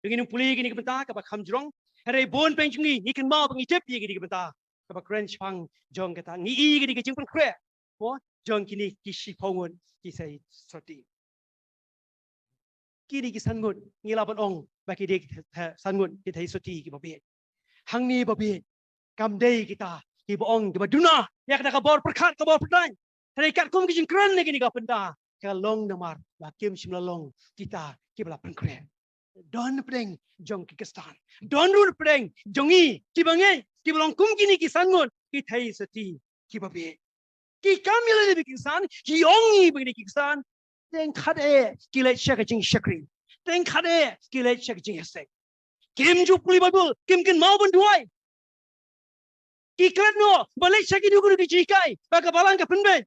dengan puli gini kebentar kepada kamjrong hari bon penjungi ikan mau pengitip gini kebentar kepada keren pang jong kata ngi gini kecing pun kre oh jong kini kisi pongun kisai soti kini kisan ngut ngilapan ong bagi dia sangun kita soti kibabe hang ni babe kamdei kita kibaong kibaduna ya kada kabor perkat kabor pertany hari kat kum kicing keren gini kapenda kalong namar bakim simlalong kita kibla pengkre don pedeng jong kikestan don rul pedeng jongi kibangai kibalong kum kini kisangun kitai seti kibabe ki kamil le kisan ki ongi begini kisan teng khade kilai shakajing shakri teng khade kilai shakajing hesek kim ju puli babul kim kin mau benduai ki klat no balai shaki du guru ki jikai baka balang ka penben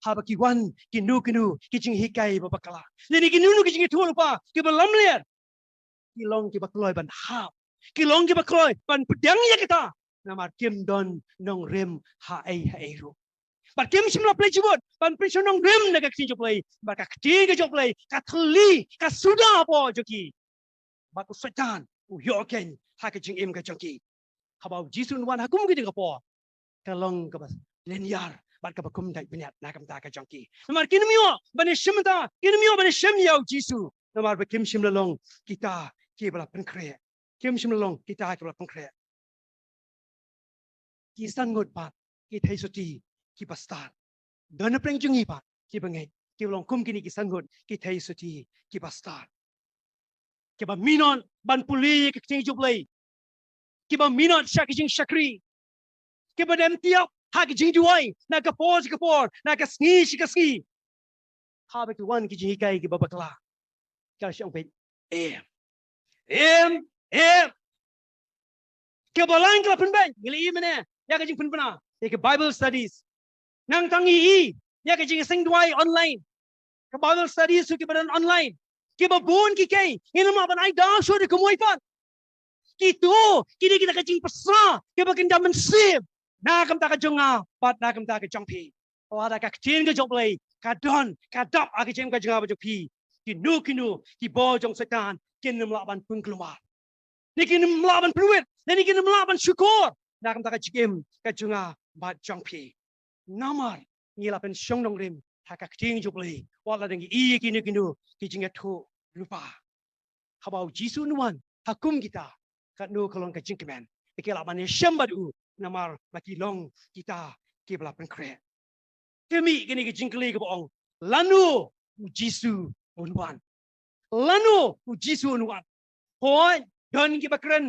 haba ki wan ki nu ki jing hikai babakala leni ki nu ki jing tu lupa ki balam lian ki long ki bakloi ban hap ki long ki bakloi ban pedang ya kita namar kim don nong rem ha ai ru but kim simla play jibut ban prison nong rem naga ki play baka kti ga jok play ka thli ka suda po joki baku setan u yoken ha ka jing im ka joki habau jisun wan hakum ki ga po ka long ka bas lenyar bat ka bakum dai benyat nakam ta ka joki namar kinmio ban shimta kinmio ban shim yau jisu namar ba kim simla long kita ki bala penkre kim simla long kita ki bala penkre ki sangut pat ki thai soti ki pastar dana preng jungi pat ki bangai ki long kum kini ki sangut ki thai soti ki pastar ki ba minon ban puli ki ting jublai ki ba minon shak jing shakri ki ba dem tiap ha ki jing duai na ka por na ka ski ha ba ki wan ki jing kai ki ba bakla ka shang pe em ki ba lang ka pen ben ngili mene ya ka jing pen bana ke Bible studies nang tangi ya ke jing sing duai online ke Bible studies su ke badan online ke ba bon ki kai ina ma ban ai da so de kumoi pan kitu kini kita ke jing pasra ke ba kin damen sim na kam ta ka jonga pat na kam ta ka jongpi o ada ka tin ka joplay ka don ka dap a ke jing ka jonga ba jokpi kinu ki bo jong setan kin nam la ban pun keluar ni kin nam la ban pruit ni kin nam la ban syukur na kam ta ka jim ka jonga ba jongpi namar ngila pen syong dong rim haka kting juplei wala dengi kinu ki jinga thu lupa habau jisu nuan hakum kita kat nu kolong ka jingkemen ikela ban shambadu namar maki long kita ki bla pen kre kemi gini ki jingkli ke boong lanu jisu unwan lanu jisu unwan hoi don ki bakren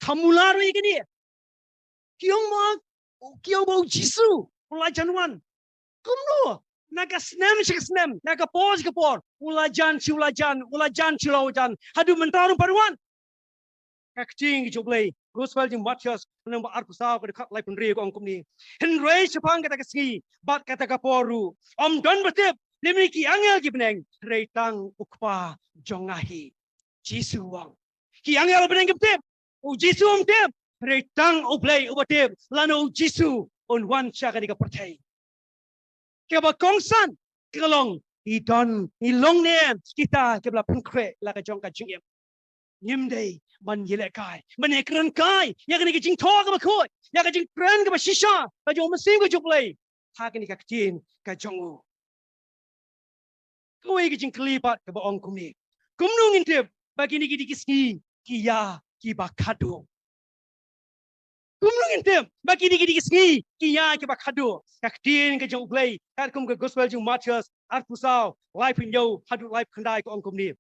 thamulari gini kiong bau jisu ulai januan kumno naga snem naga pos ke por ulajan chulajan hadu mentarum paruan kakting joblei gospel jing Mathaios nang ba arpusaw ka kat lai penri ko angkum ni henrei chapang kata kasgi bat kata ka poru om don batip limni ki angel ki beneng reitang ukpa jongahi jisu wang ki angel beneng ki o jisu om tip reitang oblei ubatip lano jisu on wan chaka ka pertai ke ba kongsan kelong idon ilong ne kita ke bla pengkre la ka jong ka jingem nyimdei ban yele kai ban ekran kai ya ka ni jing tho ka ba khoi ya ka jing tren ka ba shisha ka jong masim ka juplei ha ka ni ka tin ka jong ko e jing klipat ka ba ong kum ni kum nu ngin tip ba ki ni ki diski ki ya ki ba khado kumlungin tem bagi digi ski kiya ke bakado kaktin ke jong play kar kum ke gospel jong Mathaios arpusau life in yo hadu life khandai ko ongkum ni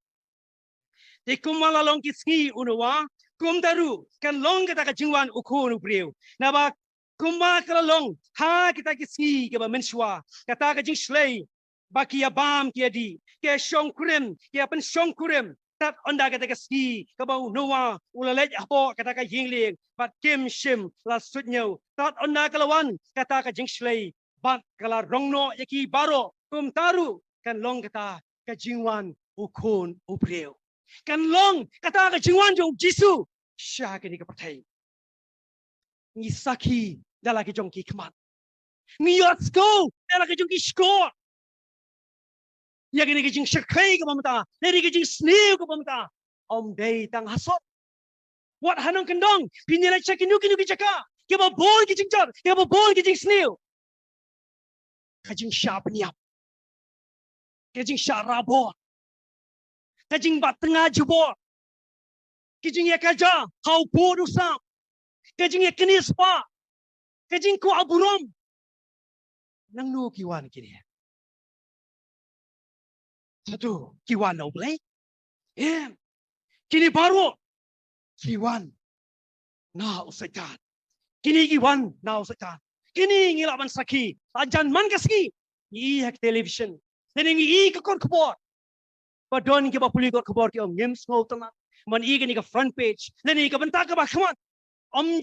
te kumala long ki ski unuwa kum daru kan long ke ta ka jingwan ukhu nu priu na ba kumma kala long ha kita ki ski ke ba menswa kata ka jing slay baki ya bam ki di ke shong kurim ke pen shong kurim tat onda kata ka ski ka bau noa ulalej apo kata ka yingling bat kim shim la sutnyo tat onda kalawan kata ka jingslei bat kala rongno yaki baro kum taru kan long kata ka jingwan ukon upreu kan long kata ka jingwan jong jisu sha ke ni ka pathai ni saki dala ki jong ki kmat ni yatsko dala ki jong ki score ya kini kijing syakhay ka pamata, nari kijing snew ka pamata, day tang hasot. What hanong kendong, pinilay siya kinu kichaka, kiba bol kijing chot, kiba bol kijing snew. Kajing siya peniap, kajing siya rabot, kajing bat tengah jubor, kajing ya kaja, hau bodu sam, kajing ya kini spa, kajing ku aburom, nang nu kiwan kini. Satu kiwan no play, kini baru kiwan na usaitan, kini kiwan na usaitan, kini ngilaban saki, ajan man kaski, iya television, nani ngi ka kon kebor, padon ki ba puli kon kebor ki ngem small tama, man iya ni ka front page, nani ka bentak ka ba kaman,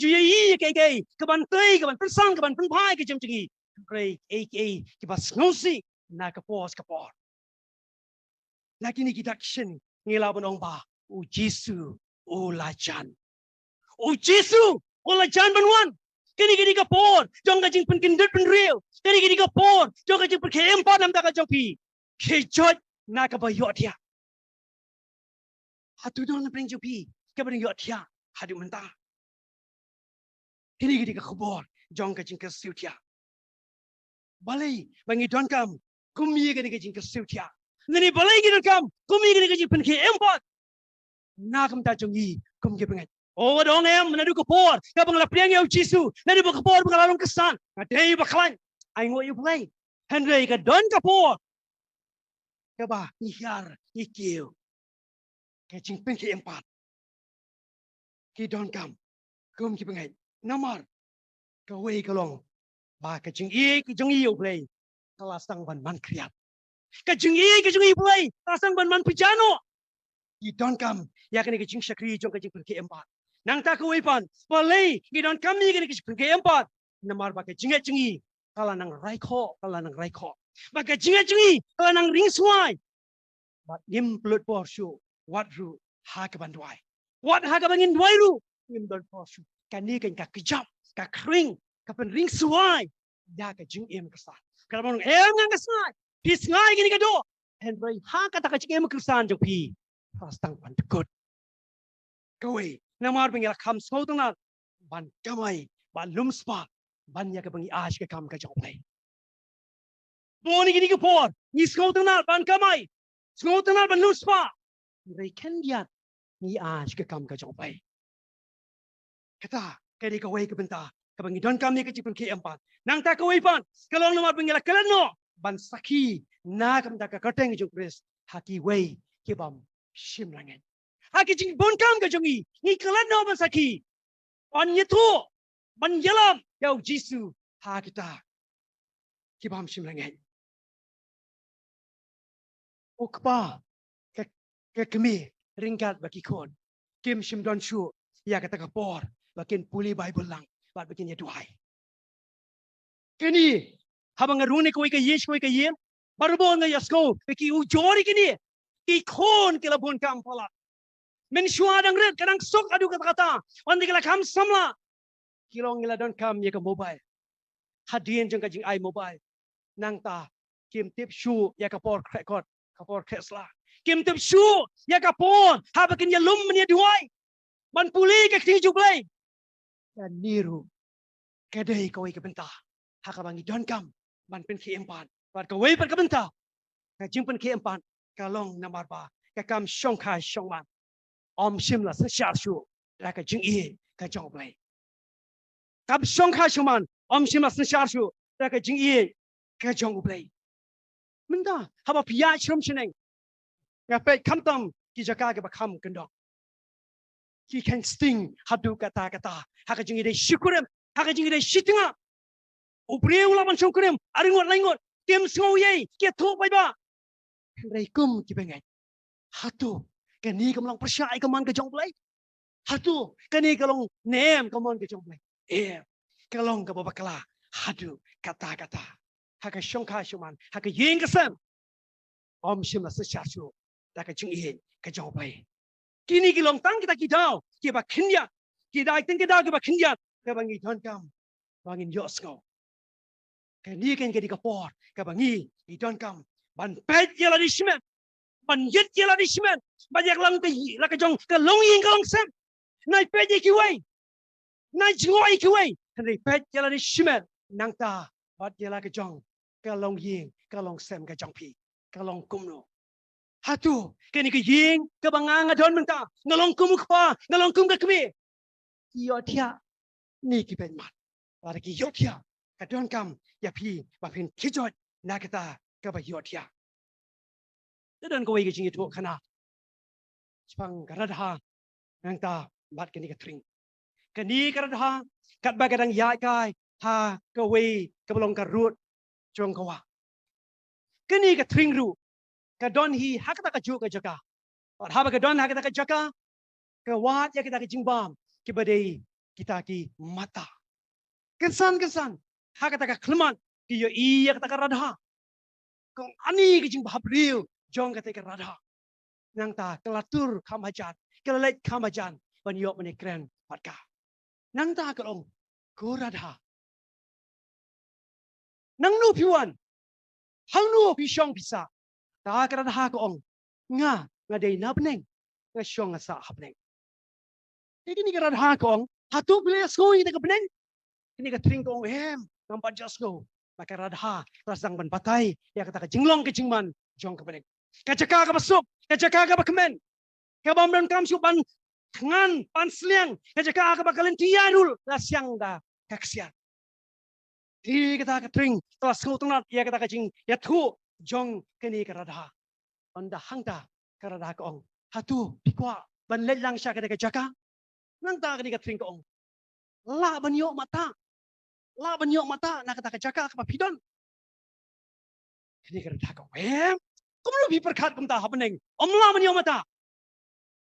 juya iya kai ka ban tei ka ban persang ka ban penpai ka jam cigi, kai ki ba sngosi na ka pos ka por. Lagi ni kita action ngilaban ong ba, o Jesu o lajan. O Jesu o lajan banwan. Kini ka por, jong ka jing penkindet penreal. Kini ka por, jong ka jing perkempat nam ka jong pi. Kejot na ka ba yot dia. Hatu dong na pring jong pi, ka ba yot dia, hadu mentah. Kini ka khobor, jong ka jing ka siu dia. Balai bangi don kam, kumi ka jing ka siu dia. Nani balai kita kam, kumi kita kerja penki empat. Nak kita jongi, kum kita pengen. Oh dong nadu kapor, kita pengen lapiang ya Jesu, nadu kapor pengen lalung kesan. Nadei bakalan, I know you play. Henry kita don kapor. Kita nihar, nikiu. Kerja penki empat. Kita don kam, kum kita pengen. Namar, kawai kalong. Ba kerja kita jongi you play. Kelasang ban kriat. Kajing play, tasang ban pijano. You don't come, ya kani kajing syakri jong kajing pergi empat. Nang tak kewipan, balai, you don't come ni kani kajing pergi empat. Namar ba kajing kala nang raiko. Ba kajing kala nang ring suai. Ba nim blood porshu, what ru, ha ka ban duai. What ha ka bangin duai ru, nim blood porshu. Kani kan ka kejap, ka kring, ka pen ring suai. Ya kajing kesan. Kalau ngang kesan. Pis ngai gini kado, Henry ha kata kacik em kesan jok pi, pastang ban tekut. Kau namar pengira kam sautangan, ban kamai, ban lumspa, ban ya kebangi as ke kam kajok play. Boni gini ke por, ni sautangan ban kamai, sautangan ban lumspa, mereka dia ni as ke kam kajok play. Kata kadi kau ke benta, kebangi don kami kacik penki empat, nang tak kau pan, kalau namar pengira kelano. Ban saki na kam da ka kateng jong pres haki wei kibam shim langen haki jing bon kam ka jongi ni kalat no ban saki on yetu ban yalam yau Jesu ha kita kibam shim langen okpa ke kemi ringkat baki kon kim shim don shu ya kata ka por bakin puli bible lang bat bakin ya duai kini habang ngaruni ko ika yes ko ika yen baru bon nga yasko ki ujori kini ki kon kila bon kam pala men shua dang red kadang sok adu kata wandi kila kam samla kilong ila don kam ye ka mobile hadien jeng ka jing ai mobile nang ta kim tip shu ya ka por record ka por kesla kim tip shu ya ka por habakin ya lum men ya duai ban puli ka ti jublai dan niru kedai ko ika bentah hakabangi don kam ban pen ki empat bat ka wei per ka benta ka jing pen ki empat ka long namar ba ka kam shong khai shong man om shim la sa sha shu ra ka jing e ka jong play kam shong khai shong man om shim la sa sha shu ra ka jing e ka jong play menda haba pia shrom cheneng ka pe kam tam ki jaka ka ba kam kendok ki can sting hadu kata ha ka jing e shukurem ha ka jing e shitinga Ubreu lawan songkrem, aringot laingot, kem sengoyai, kia thok bai ba. Reikum ki bengai. Hatu, kani kamlang persyai kaman ke jong play. Hatu, kani kalong nem kaman ke jong play. Kalong ka babakala. Hadu, kata. Haka shongka shuman, haka yeng kesem. Om shim la sesashu, daka jing ihin ke jong play. Kini kilong tang kita kidau, ki ba kinya. Kidai ting kidau ki ba kinya. Ka bangi don kam, bangin yosgo. Kani kan kadi kapor, kabangi, idon kam, ban pet yala di shimen ban yet yala di shimen ban yak lang ke la ke jong ke long yin ke long sem nai pet ye ki wei nai jingoi ki wei henry pet yala di shimen nang ta bat yala ke jong ke long yin ke long sem ke jong pi ke long kum no hatu ke ni ke yin ke bangang adon menta ngalong kum kwa ngalong kum ke kmi yo tia ni ki pen mat la ki yo tia ka don kam ya pi ba pin ki jot na ka ta ka ba yo tia dan ko wei ke jing tu khana chpang garadha nang ta bat ke ni ka tring ke ni garadha kat ba ka dang ya kai ha ka wei ka belong ka rut chong ka wa ke ni ka tring ru ka don hi ha ka ta ka ju ka jaka ha ba ka don ha ka ta ka jaka ka wat ya kita ka jing bam ki ba dei kita ki mata kensan ha ka ta ka khleman ki yo I ya ka ta ka radha kong ani ki jing bahap riu jong ka ta ka radha nang ta kelatur kamajan kelet kamajan ban yo mene kren patka nang ta ka ong ko radha nang nu piwan hang nu pi shong bisa ta ka radha ka ong nga dei na beneng nga shong sa hapneng ini ka radha ka ong hatu bile skoi ta ka beneng ini ka tring ka ong hem nampak jasko maka radha rasang ban patai ya kata ka jinglong ke jingman jong ka beneng ka jaka ka basuk ka jaka ka bakmen ka bam dan kam su ban ngan pan sliang ka jaka ka bakalan tiarul la siang da ka kesian di kata ka tring telah skau tengah ya kata ka jing ya thu jong kini ka radha onda hangta ka radha ka ong hatu pikwa ban let lang sya kata ka jaka nang ta kini ka tring ka ong la ban yo mata nak kata ka jaka ka pidon kini ka radha ka wem kum lu bi perkhat kum ta hapneng la ban yo mata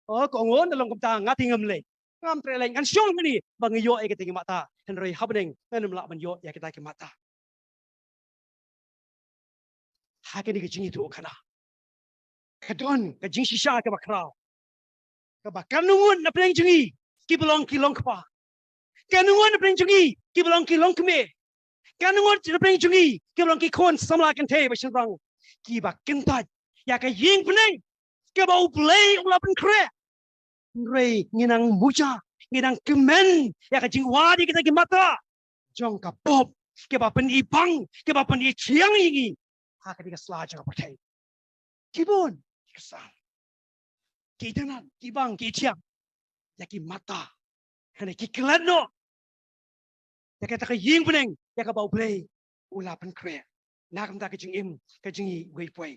ko ngon dalong kum ta ngati ngam le ngam treleng kan syong ni bang yo e keting mata henry hapneng nan mla ban yo ya kita ke mata ha ke ni ke jingi tu kana kadon ke jing shisha ke bakrao ke bakanungun na pleng jingi ki belong kpa kanungun na pleng jingi ki belong kme kanungun na pleng jingi ki belong ki kon samla kan te ba shrang ki ba kinta ya ke ying pneng ke ba uplay ula pen kre rei nginang muja nginang kemen ya ka jing wadi kita ki mata jong ka pop ke ba pen ipang ke ba pen I chiang yi ha ka di ka sla jang pa thai kibon kesal ki tenan ki bang ki chiang ya ki mata hane ki klano ya ka ta ka ying pneng ya ka ba play ula pen kre na kam ta ka jing im ka jing I wei poi